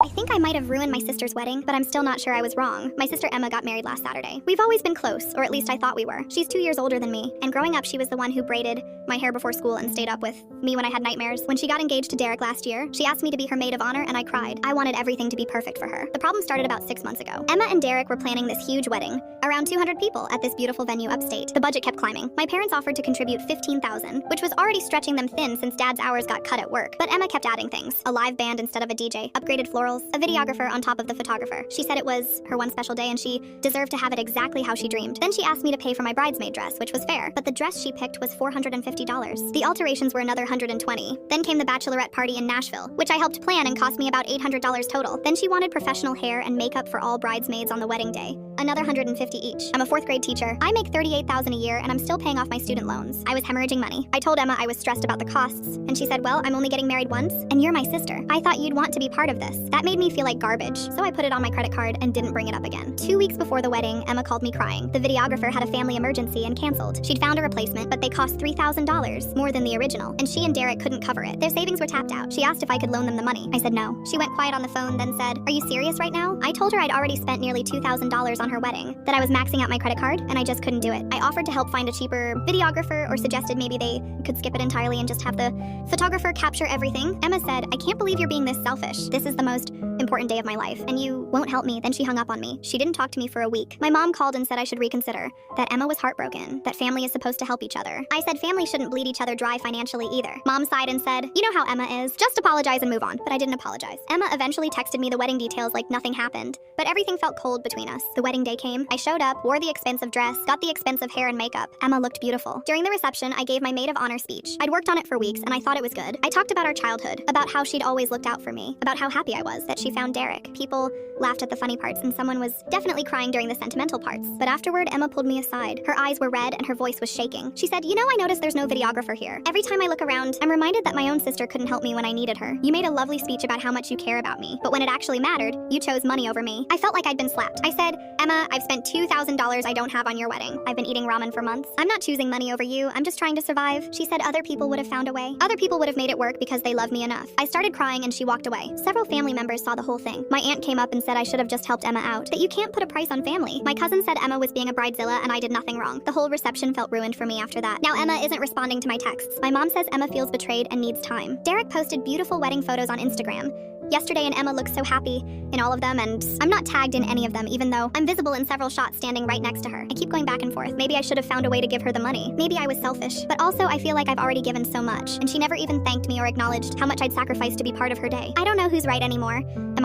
I think I might have ruined my sister's wedding, but I'm still not sure I was wrong. My sister Emma got married last Saturday. We've always been close, or at least I thought we were. She's 2 years older than me, and growing up she was the one who braided my hair before school and stayed up with me when I had nightmares. When she got engaged to Derek last year, she asked me to be her maid of honor and I cried. I wanted everything to be perfect for her. The problem started about 6 months ago. Emma and Derek were planning this huge wedding, around 200 people at this beautiful venue upstate. The budget kept climbing. My parents offered to contribute $15,000, which was already stretching them thin since Dad's hours got cut at work. But Emma kept adding things. A live band instead of a DJ, upgraded florals, a videographer on top of the photographer. She said it was her one special day and she deserved to have it exactly how she dreamed. Then she asked me to pay for my bridesmaid dress, which was fair, but the dress she picked was $450. The alterations were another $120. Then came the bachelorette party in Nashville, which I helped plan and cost me about $800 total. Then she wanted professional hair and makeup for all bridesmaids on the wedding day, another $150 each. I'm a 4th grade teacher. I make $38,000 a year and I'm still paying off my student loans. I was hemorrhaging money. I told Emma I was stressed about the costs, and she said, well, I'm only getting married once, and you're my sister. I thought you'd want to be part of this. That made me feel like garbage, so I put it on my credit card and didn't bring it up again. 2 weeks before the wedding, Emma called me crying. The videographer had a family emergency and canceled. She'd found a replacement, but they cost $3,000, more than the original, and she and Derek couldn't cover it. Their savings were tapped out. She asked if I could loan them the money. I said no. She went quiet on the phone, then said, are you serious right now? I told her I'd already spent nearly $2,000 on her wedding, that I was maxing out my credit card, and I just couldn't do it. I offered to help find a cheaper videographer or suggested maybe they could skip it entirely and just have the photographer capture everything. Emma said, I can't believe you're being this selfish. This is the most important day of my life, and you won't help me. Then she hung up on me. She didn't talk to me for a week. My mom called and said I should reconsider, that Emma was heartbroken, that family is supposed to help each other. I said family shouldn't bleed each other dry financially either. Mom sighed and said, you know how Emma is, just apologize and move on. But I didn't apologize. Emma eventually texted me the wedding details like nothing happened, but everything felt cold between us. The wedding day came. I showed up, wore the expensive dress, got the expensive hair and makeup. Emma looked beautiful. During the reception, I gave my maid of honor speech. I'd worked on it for weeks and I thought it was good. I talked about our childhood, about how she'd always looked out for me, about how happy I was that she found Derek. People laughed at the funny parts and someone was definitely crying during the sentimental parts. But afterward, Emma pulled me aside. Her eyes were red and her voice was shaking. She said, you know, I noticed there's no videographer here. Every time I look around, I'm reminded that my own sister couldn't help me when I needed her. You made a lovely speech about how much you care about me, but when it actually mattered, you chose money over me. I felt like I'd been slapped. I said, Emma, I've spent $2,000 I don't have on your wedding. I've been eating ramen for months. I'm not choosing money over you. I'm just trying to survive. She said other people would have found a way. Other people would have made it work because they love me enough. I started crying and she walked away. Several family members saw the whole thing. My aunt came up and said I should have just helped Emma out, that you can't put a price on family. My cousin said Emma was being a bridezilla and I did nothing wrong. The whole reception felt ruined for me after that. Now Emma isn't responding to my texts. My mom says Emma feels betrayed and needs time. Derek posted beautiful wedding photos on Instagram yesterday and Emma looks so happy in all of them, and I'm not tagged in any of them even though I'm visible in several shots standing right next to her. I keep going back and forth. Maybe I should have found a way to give her the money. Maybe I was selfish. But also I feel like I've already given so much, and she never even thanked me or acknowledged how much I'd sacrificed to be part of her day. I don't know who's right anymore. Am I